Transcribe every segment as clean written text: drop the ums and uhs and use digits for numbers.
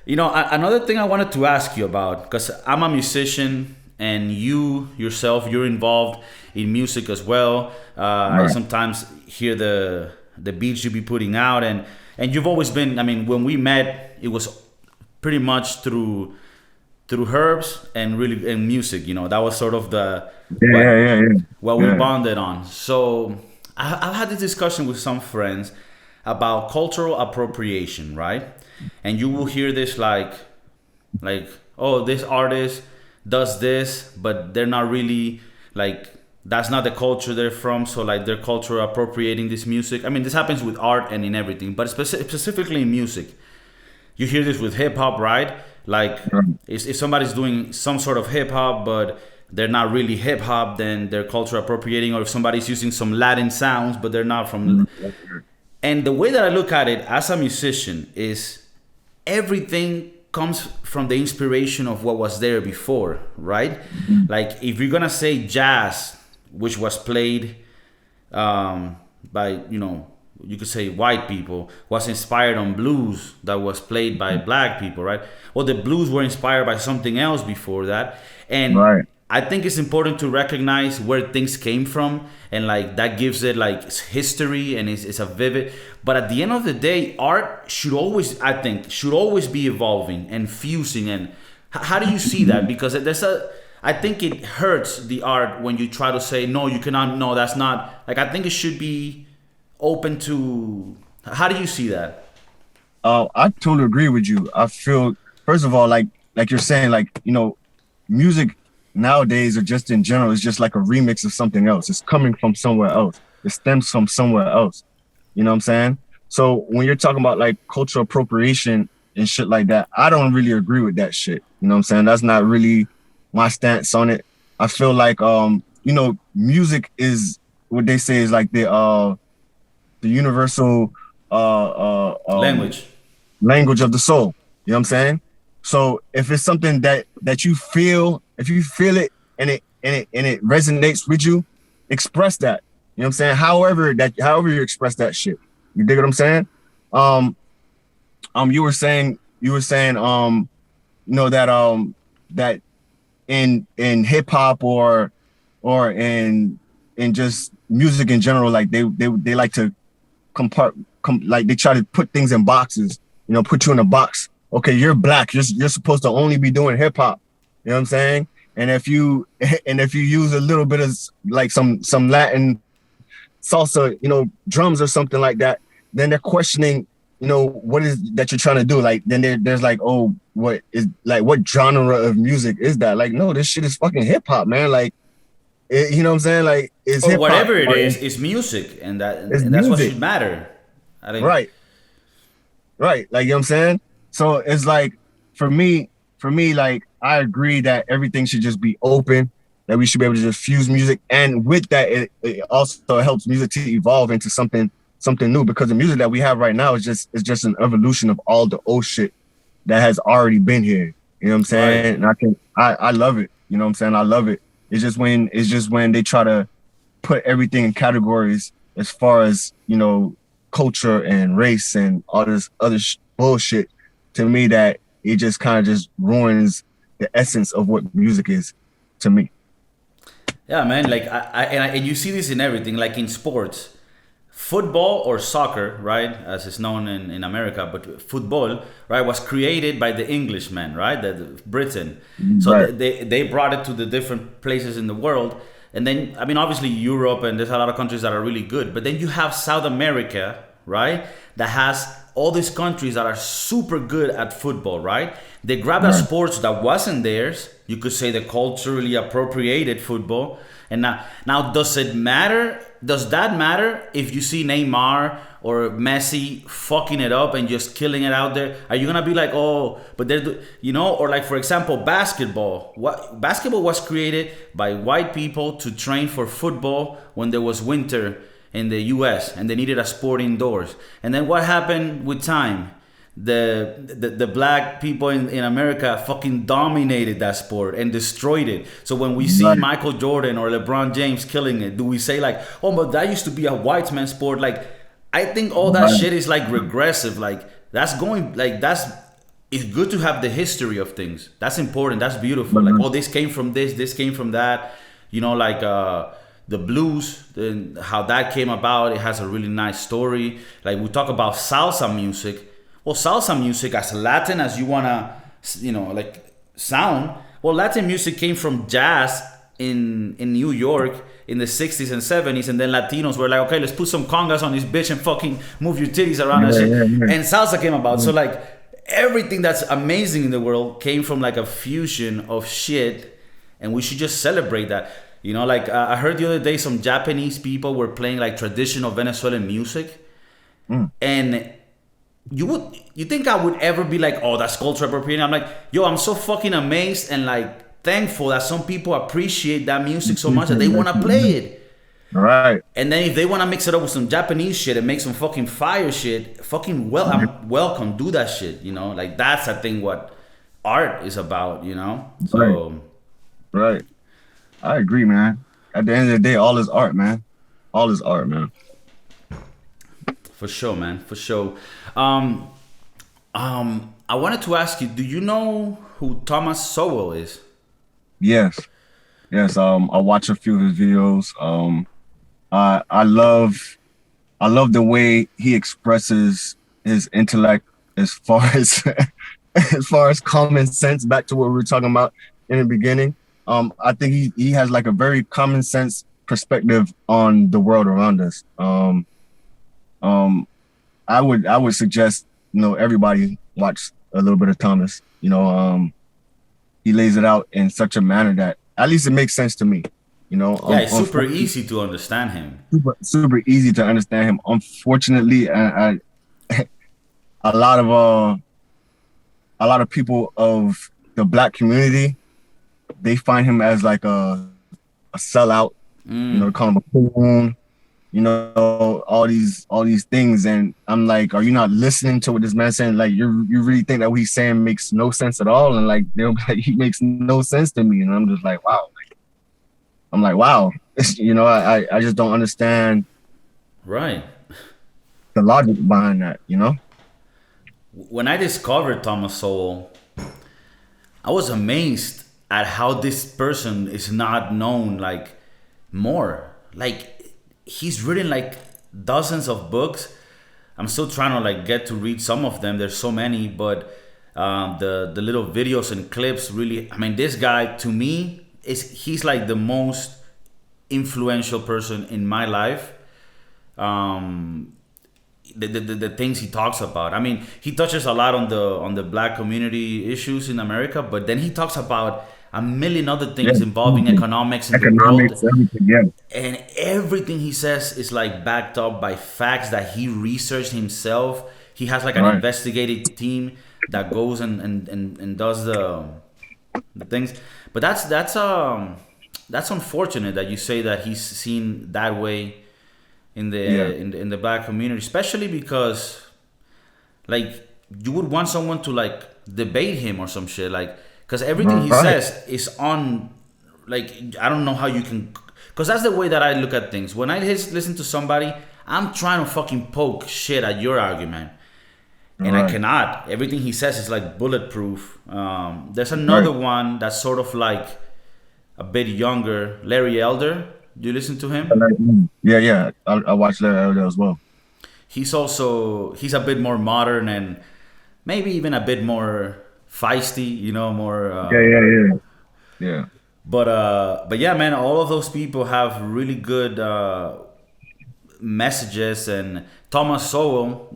Another thing I wanted to ask you about, because I'm a musician and you yourself, you're involved in music as well. I Right. sometimes hear the beats you be putting out, and you've always been. I mean, when we met, it was pretty much through herbs and really and music. That was sort of the Yeah, what yeah, yeah, yeah. what we Yeah. bonded on. So I've had this discussion with some friends about cultural appropriation, right? And you will hear this like, oh, this artist does this, but they're not really like that's not the culture they're from. So like their culture appropriating this music. I mean, this happens with art and in everything, but specifically in music. You hear this with hip hop, right? Like, Right. if somebody's doing some sort of hip hop, but they're not really hip hop, then they're culture appropriating. Or if somebody's using some Latin sounds, but they're not from. Mhm. And the way that I look at it as a musician is everything comes from the inspiration of what was there before, right? Like if you're gonna say jazz, which was played by you could say white people, was inspired on blues that was played by black people, right? Well, the blues were inspired by something else before that, and Right. I think it's important to recognize where things came from, and like that gives it like its history and it's a vivid. But at the end of the day, art should always, I think, should always be evolving and fusing. And how do you see that? Because I think it hurts the art when you try to say no, you cannot. No, that's not. Like I think it should be open to. How do you see that? I totally agree with you. I feel, first of all, like you're saying, like, music nowadays or just in general is just like a remix of something else. It's coming from somewhere else. It stems from somewhere else. You know what I'm saying? So when you're talking about like cultural appropriation and shit like that, I don't really agree with that shit. You know what I'm saying? That's not really my stance on it. I feel like music is what they say is like the universal uh, uh, um Language. language of the soul. You know what I'm saying? So if it's something that you feel, if you feel it and it resonates with you, express that. You know what I'm saying? However you express that shit. You dig what I'm saying? Um you were saying that in hip hop or in just music in general, like they like to like they try to put things in boxes, put you in a box. Okay, you're black. You're supposed to only be doing hip hop. You know what I'm saying? And if you and if you use a little bit of like some Latin salsa, drums or something like that, then they're questioning, what is that you're trying to do? Like then there's like, oh, what genre of music is that? Like, no, this shit is fucking hip hop, man. Like, you know what I'm saying? Like, it's Or hip hop whatever it or is music, and it's that's what music, should matter. I think. right? Right. Like, you know what I'm saying? So it's like for me, like I agree that everything should just be open, that we should be able to just fuse music. And with that, it also helps music to evolve into something new, because the music that we have right now is just an evolution of all the old shit that has already been here. You know what I'm Right. saying? And I love it. You know what I'm saying? I love it. It's just when they try to put everything in categories as far as, culture and race and all this other bullshit, to me, that it just kind of just ruins the essence of what music is to me. Yeah, man. Like and you see this in everything, like in sports, football or soccer, right, as it's known in America, but football, right, was created by the Englishmen, right, Britain. So Right. they brought it to the different places in the world, and then I mean, obviously Europe, and there's a lot of countries that are really good, but then you have South America, right, that has all these countries that are super good at football, right? They grabbed a Right. sports that wasn't theirs. You could say the culturally appropriated football. And now does it matter? Does that matter if you see Neymar or Messi fucking it up and just killing it out there? Are you gonna be like, oh, but or like for example, basketball. What basketball was created by white people to train for football when there was winter in the U.S. and they needed a sport indoors. And then what happened with time? The black people in America fucking dominated that sport and destroyed it. So when we see Right. Michael Jordan or LeBron James killing it, do we say like, oh, but that used to be a white man sport? Like, I think all that Right. shit is like regressive. Like that's going like that's it's good to have the history of things. That's important. That's beautiful. But Like, oh, this came from this came from that. You know, like the blues, how that came about. It has a really nice story. Like we talk about salsa music. Well, salsa music, as Latin as you wanna, like sound. Well, Latin music came from jazz in New York in the 60s and 70s, and then Latinos were like, okay, let's put some congas on this bitch and fucking move your titties around and shit. And salsa came about. So like everything that's amazing in the world came from like a fusion of shit, and we should just celebrate that. Like I heard the other day some Japanese people were playing like traditional Venezuelan music, and you think I would ever be like, oh, that's cultural appropriation? I'm like, yo, I'm so fucking amazed and like thankful that some people appreciate that music so much that they want to play it. Right. And then if they want to mix it up with some Japanese shit and make some fucking fire shit, I'm welcome. Do that shit. Like that's I think what art is about. So right. I agree, man. At the end of the day, all is art, man. All is art, man. For sure, man. For sure. I wanted to ask you, do you know who Thomas Sowell is? Yes. Yes. I watch a few of his videos. I love the way he expresses his intellect as far as as far as common sense. Back to what we were talking about in the beginning. I think he has like a very common sense perspective on the world around us. I would suggest everybody watch a little bit of Thomas. He lays it out in such a manner that at least it makes sense to me. Yeah, it's super easy to understand him. Super easy to understand him. Unfortunately, I a lot of people of the Black community, they find him as like a sellout. Call him a coon. All these things, and I'm like, are you not listening to what this man's saying? Like, you really think that what he's saying makes no sense at all? And like, they'll be like, he makes no sense to me, and I'm just like, wow. I'm like, wow. I just don't understand. Right. The logic behind that. When I discovered Thomas Sowell, I was amazed at how this person is not known like more. Like he's written like dozens of books. I'm still trying to like get to read some of them. There's so many, but the little videos and clips really. I mean, this guy to me he's like the most influential person in my life. The things he talks about. I mean, he touches a lot on the Black community issues in America, but then he talks about a million other things involving economics in the world. Everything, yeah. And everything he says is like backed up by facts that he researched himself. He has like an investigative team that goes and does the things. But that's unfortunate that you say that he's seen that way in the Black community, especially because like you would want someone to like debate him or some shit, like because everything he says is on, like I don't know how you can, because that's the way that I look at things. When I listen to somebody, I'm trying to fucking poke shit at your argument, and I cannot. Everything he says is like bulletproof. There's another one that's sort of like a bit younger, Larry Elder. Do you listen to him? Yeah. I watched Larry Elder as well. He's a bit more modern and maybe even a bit more feisty, more. Yeah. But yeah, man, all of those people have really good messages. And Thomas Sowell,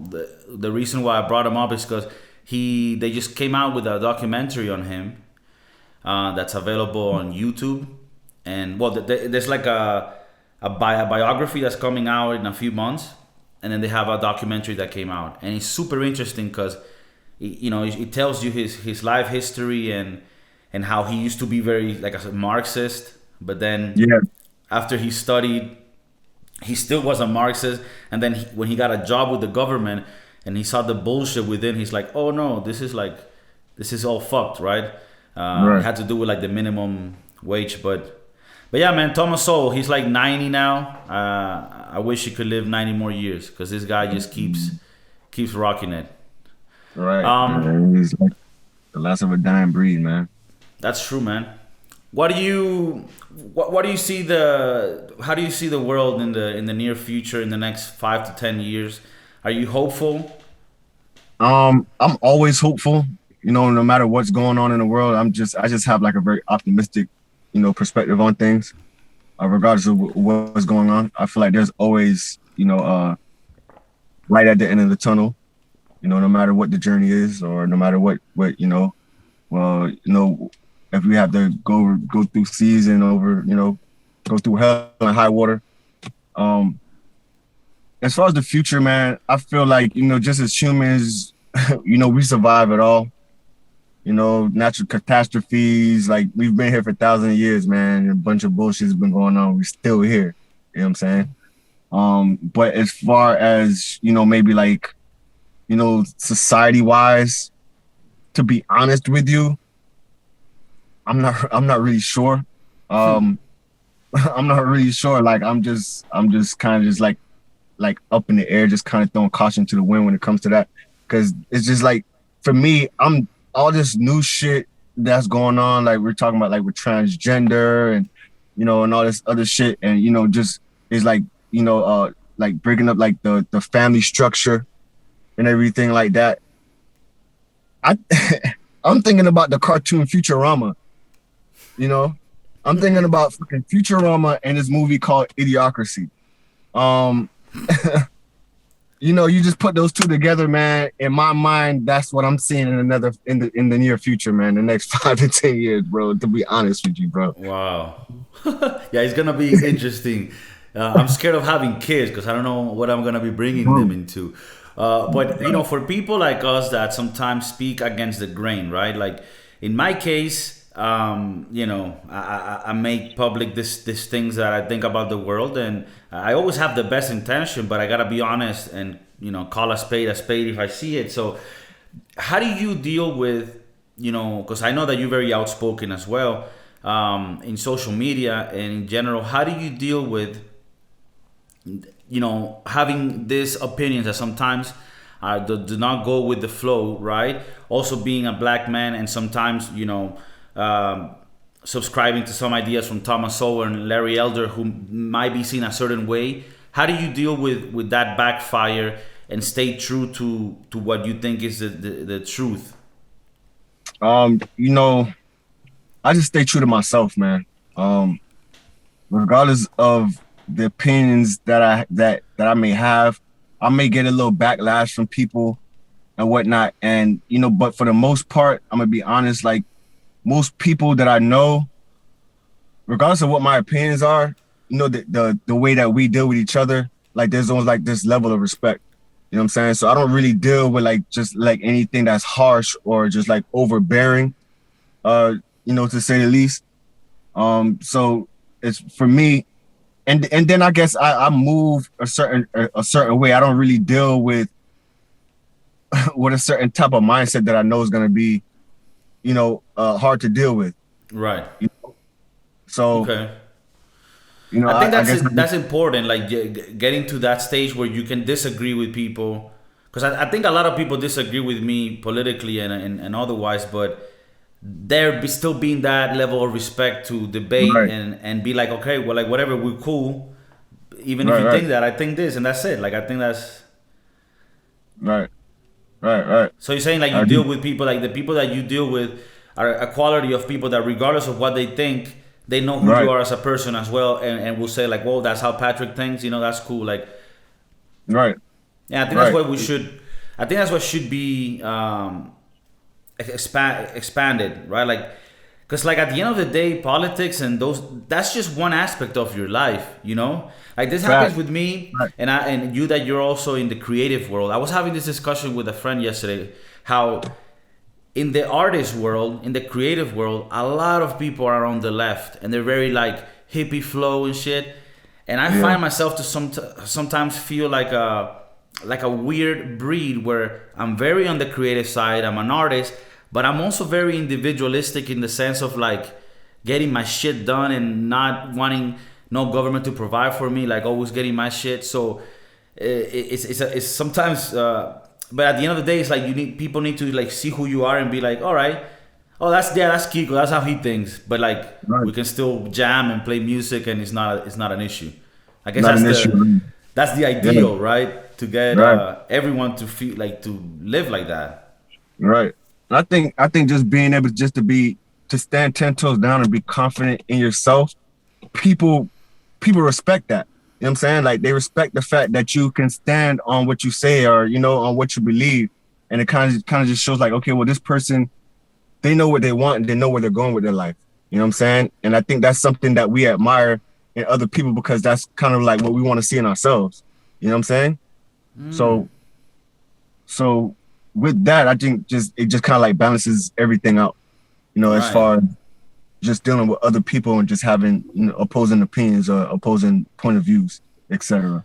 the reason why I brought him up is because they just came out with a documentary on him that's available on YouTube. And well, there's like a biography that's coming out in a few months, and then they have a documentary that came out, and it's super interesting because it tells you his life history and how he used to be very like a Marxist, but then after he studied, he still was a Marxist, and then when he got a job with the government and he saw the bullshit within, he's like, oh no, this is all fucked, right? It had to do with like the minimum wage, but yeah, man, Thomas Sowell, he's like 90 now. I wish he could live 90 more years because this guy just keeps rocking it. Right. The last of a dying breed, man. That's true, man. What do you what do you see the how do you see the world in the near future in the next 5 to 10 years? Are you hopeful? I'm always hopeful. No matter what's going on in the world, I just have like a very optimistic, perspective on things, regardless of what's going on. I feel like there's always, light at the end of the tunnel. No matter what the journey is, or no matter what well, if we have to go through season over, go through hell and high water. Um, as far as the future, man, I feel like, just as humans, we survive it all. Natural catastrophes, like we've been here for thousands of years, man. And a bunch of bullshit's been going on. We're still here. You know what I'm saying? But as far as, maybe like, society wise, to be honest with you, I'm not really sure. Um, I'm not really sure. Like I'm just kind of just like up in the air, just kind of throwing caution to the wind when it comes to that. Cause it's just like, for me, I'm all this new shit that's going on. Like we're talking about like with transgender and and all this other shit. And, just is like breaking up like the family structure and everything like that. I, I'm thinking about the cartoon Futurama, you know? I'm thinking about fucking Futurama and this movie called Idiocracy. Um, you just put those two together, man. In my mind, that's what I'm seeing in the near future, man. The next 5 to 10 years, bro. To be honest with you, bro. Wow. Yeah, it's gonna be interesting. I'm scared of having kids because I don't know what I'm gonna be bringing them into. But for people like us that sometimes speak against the grain, right? Like in my case, I make public this things that I think about the world, and I always have the best intention, but I gotta be honest and call a spade if I see it. So, how do you deal with Because I know that you're very outspoken as well in social media and in general. How do you deal with having these opinions that sometimes do not go with the flow, right? Also being a black man and sometimes, subscribing to some ideas from Thomas Sowell and Larry Elder who might be seen a certain way. How do you deal with that backfire and stay true to what you think is the truth? I just stay true to myself, man. Regardless of the opinions that I may have, I may get a little backlash from people and whatnot. And, but for the most part, I'm gonna be honest, like most people that I know, regardless of what my opinions are, the way that we deal with each other, like there's always like this level of respect. You know what I'm saying? So I don't really deal with like just like anything that's harsh or just like overbearing, to say the least. So it's for me. And then I guess I move a certain way. I don't really deal with with a certain type of mindset that I know is going to be, hard to deal with. Right. So okay. I think I guess that's important. Like getting to that stage where you can disagree with people, because I think a lot of people disagree with me politically and otherwise, but there be still being that level of respect to debate right. and be like, okay, well, like whatever, we're cool. Even if Right, you right. think that, I think this, and that's it. Like I think that's. Right. Right. So you're saying like I you deal do. with people, like the people that you deal with are a quality of people that regardless of what they think, they know who you Right. are as a person as well, and will say like, well, that's how Patrick thinks. That's cool. Like Right. yeah, I think that's Right. what we should. I think that's what should be expanded, right? Like, because like at the end of the day, politics and that's just one aspect of your life. Like this happens Fact. with me Right. and you that you're also in the creative world. I was having this discussion with a friend yesterday, how in the artist world, in the creative world, a lot of people are on the left and they're very like hippie flow and shit. And I Yeah. find myself to sometimes feel like a weird breed where I'm very on the creative side. I'm an artist, but I'm also very individualistic in the sense of like getting my shit done and not wanting no government to provide for me. Like always getting my shit. So it's sometimes but at the end of the day, it's like people need to like see who you are and be like, all right, oh that's Kiko, that's how he thinks. But like Right. we can still jam and play music, and it's not an issue. I guess Not an issue. that's the Yeah. ideal, right? To get Right. everyone to feel like to live like that. Right. I think just being able just to stand 10 toes down and be confident in yourself, people people respect that. You know what I'm saying? Like they respect the fact that you can stand on what you say or on what you believe. And it kind of just shows like, okay, well, this person, they know what they want and they know where they're going with their life. You know what I'm saying? And I think that's something that we admire in other people because that's kind of like what we want to see in ourselves. You know what I'm saying? So so with that, I think it just kind of like balances everything out, as Right. far as just dealing with other people and just having opposing opinions or opposing point of views, etc.